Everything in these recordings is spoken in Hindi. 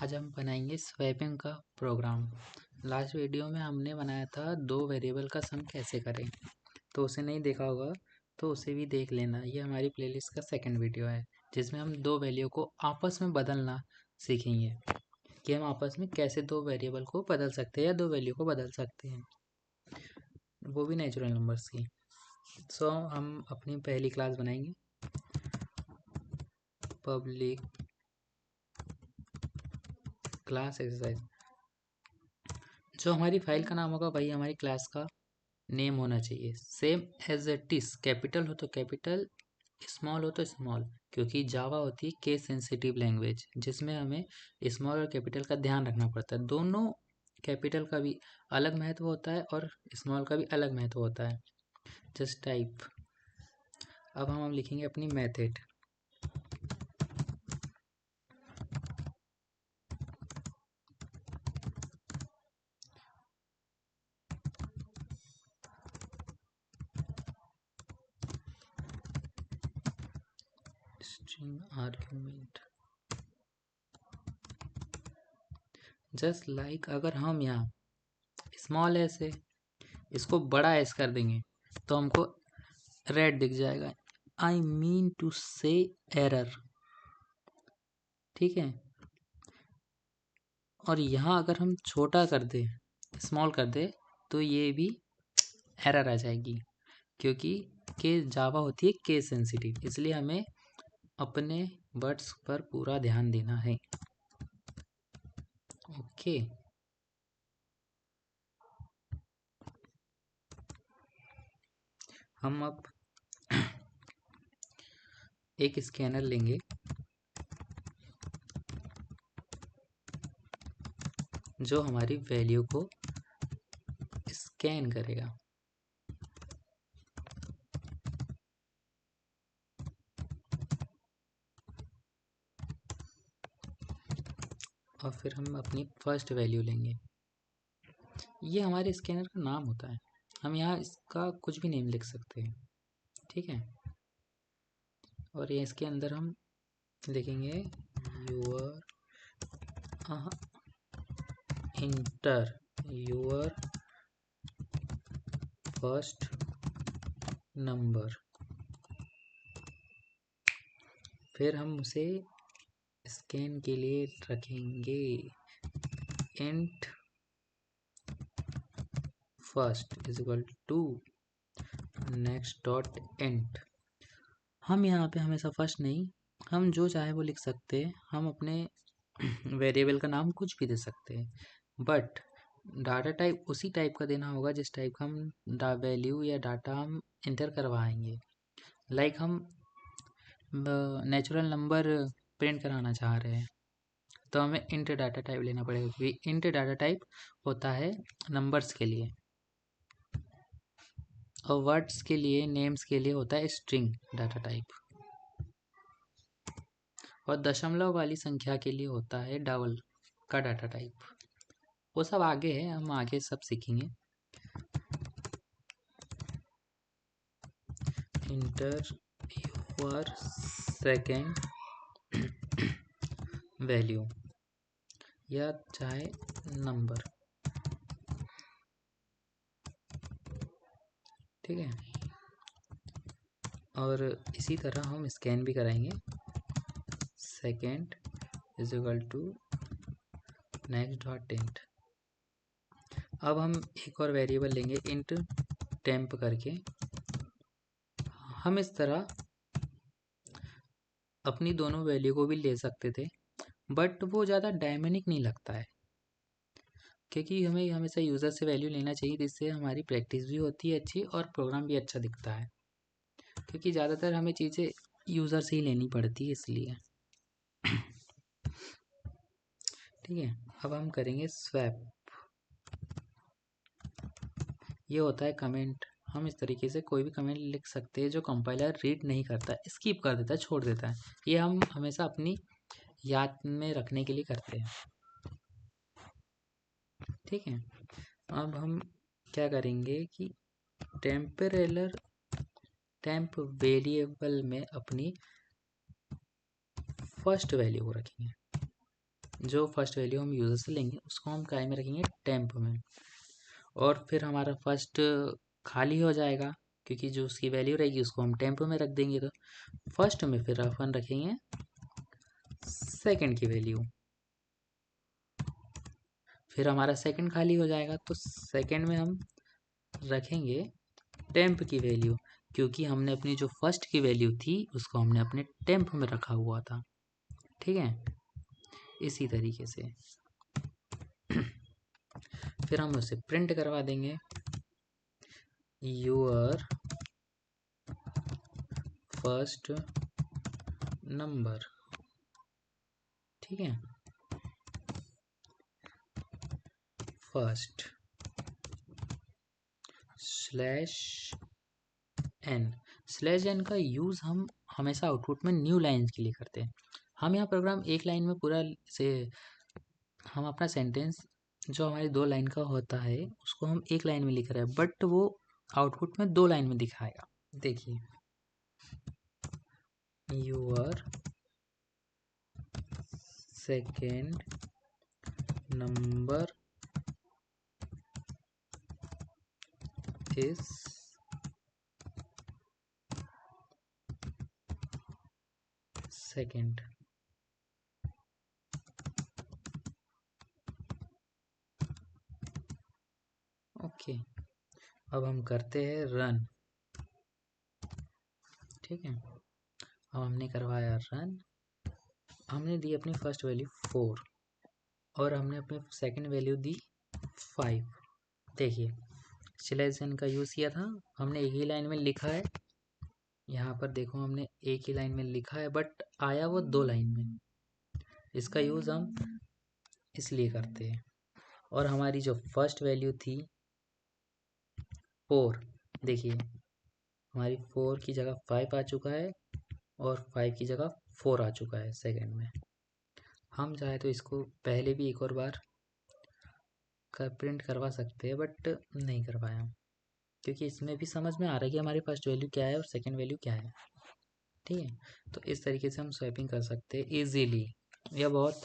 आज हम बनाएंगे स्वैपिंग का प्रोग्राम। लास्ट वीडियो में हमने बनाया था दो वेरिएबल का सम कैसे करें, तो उसे नहीं देखा होगा तो उसे भी देख लेना। ये हमारी प्लेलिस्ट का सेकंड वीडियो है जिसमें हम दो वैल्यू को आपस में बदलना सीखेंगे कि हम आपस में कैसे दो वेरिएबल को बदल सकते हैं या दो वैल्यू को बदल सकते हैं, वो भी नेचुरल नंबर्स की। सो हम अपनी पहली क्लास बनाएंगे पब्लिक क्लास एक्सरसाइज। जो हमारी फाइल का नाम होगा वही हमारी क्लास का नेम होना चाहिए। Same as it is, capital हो तो कैपिटल, स्मॉल हो तो स्मॉल, क्योंकि जावा होती है केस सेंसिटिव लैंग्वेज जिसमें हमें स्मॉल और कैपिटल का ध्यान रखना पड़ता है। दोनों कैपिटल का भी अलग महत्व होता है और स्मॉल का भी अलग महत्व होता है। Just type. अब हम लिखेंगे अपनी method. String argument. Just like अगर हम यहाँ स्मॉल एस है इसको बड़ा एस कर देंगे तो हमको रेड दिख जाएगा। आई मीन टू से एरर, ठीक है। और यहाँ अगर हम छोटा कर दे, स्मॉल कर दे, तो ये भी एरर आ जाएगी, क्योंकि के जावा होती है केस सेंसिटिव, इसलिए हमें अपने वर्ड्स पर पूरा ध्यान देना है। ओके, हम अब एक स्कैनर लेंगे जो हमारी वैल्यू को स्कैन करेगा। और फिर हम अपनी फर्स्ट वैल्यू लेंगे। ये हमारे स्कैनर का नाम होता है, हम यहाँ इसका कुछ भी नेम लिख सकते हैं, ठीक है। और ये इसके अंदर हम लिखेंगे your enter your first number. फिर हम उसे स्कैन के लिए रखेंगे int first is equal to next dot int. हम यहाँ पे हमेशा फर्स्ट नहीं, हम जो चाहे वो लिख सकते हैं। हम अपने वेरिएबल का नाम कुछ भी दे सकते हैं, बट डाटा टाइप उसी टाइप का देना होगा जिस टाइप का हम वैल्यू या डाटा हम इंटर करवाएंगे। लाइक हम नेचुरल नंबर प्रिंट कराना चाह रहे हैं तो हमें इंट डाटा टाइप लेना पड़ेगा, क्योंकि इंट डाटा टाइप होता है नंबर्स के लिए और वर्ड्स के लिए, नेम्स के लिए होता है स्ट्रिंग डाटा टाइप, और दशमलव वाली संख्या के लिए होता है डबल का डाटा टाइप। वो सब आगे है, हम आगे सब सीखेंगे। इंटर योर सेकेंड वैल्यू या चाहे नंबर, ठीक है। और इसी तरह हम स्कैन भी कराएंगे। Second is equal to next dot int. अब हम एक और वेरिएबल लेंगे इंट टेम्प करके। हम इस तरह अपनी दोनों वैल्यू को भी ले सकते थे, बट वो ज़्यादा डायनेमिक नहीं लगता है, क्योंकि हमें हमेशा यूज़र से वैल्यू लेना चाहिए जिससे हमारी प्रैक्टिस भी होती है अच्छी और प्रोग्राम भी अच्छा दिखता है, क्योंकि ज़्यादातर हमें चीज़ें यूज़र से ही लेनी पड़ती है इसलिए, ठीक है। अब हम करेंगे स्वैप। ये होता है कमेंट। हम इस तरीके से कोई भी कमेंट लिख सकते हैं जो कंपाइलर रीड नहीं करता, स्किप कर देता है, छोड़ देता है। ये हम हमेशा अपनी याद में रखने के लिए करते हैं, ठीक है। अब हम क्या करेंगे कि टेम्प वेरिएबल में अपनी फर्स्ट वैल्यू को रखेंगे। जो फर्स्ट वैल्यू हम यूज़र से लेंगे उसको हम काय में रखेंगे, टेम्प में। और फिर हमारा फर्स्ट खाली हो जाएगा, क्योंकि जो उसकी वैल्यू रहेगी उसको हम टेम्प में रख देंगे। तो फर्स्ट में फिर अपन रखेंगे सेकंड की वैल्यू, फिर हमारा सेकंड खाली हो जाएगा तो सेकंड में हम रखेंगे टेम्प की वैल्यू, क्योंकि हमने अपनी जो फर्स्ट की वैल्यू थी उसको हमने अपने टेम्प में रखा हुआ था। ठीक है, इसी तरीके से फिर हम उसे प्रिंट करवा देंगे, योर फर्स्ट नंबर। ठीक है, first slash N. Slash N का यूज़ हम हमेशा आउटपुट में न्यू लाइन के लिए करते हैं। हम यहाँ प्रोग्राम एक लाइन में पूरा से हम अपना सेंटेंस जो हमारी 2 लाइन का होता है उसको हम एक लाइन में लिख रहे हैं, बट वो आउटपुट में 2 लाइन में दिखाएगा। देखिए, your second number is second. Okay, अब हम करते हैं रन। ठीक है, अब हमने करवाया रन, हमने दी अपनी फर्स्ट वैल्यू 4 और हमने अपनी सेकंड वैल्यू दी 5। देखिए, स्लैश एन का यूज़ किया था, हमने एक ही लाइन में लिखा है। यहाँ पर देखो, हमने एक ही लाइन में लिखा है बट आया वो 2 लाइन में। इसका यूज़ हम इसलिए करते हैं। और हमारी जो फर्स्ट वैल्यू थी 4, देखिए हमारी 4 की जगह 5 आ चुका है और 5 की जगह 4 आ चुका है सेकंड में। हम चाहे तो इसको पहले भी एक और बार प्रिंट करवा सकते हैं, बट नहीं करवाया क्योंकि इसमें भी समझ में आ रहा है कि हमारी फर्स्ट वैल्यू क्या है और सेकंड वैल्यू क्या है। ठीक है, तो इस तरीके से हम स्वैपिंग कर सकते हैं इजीली। यह बहुत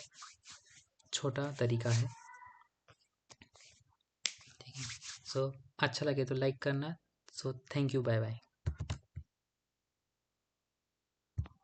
छोटा तरीका है। ठीक है, सो अच्छा लगे तो लाइक करना। So thank you, bye bye.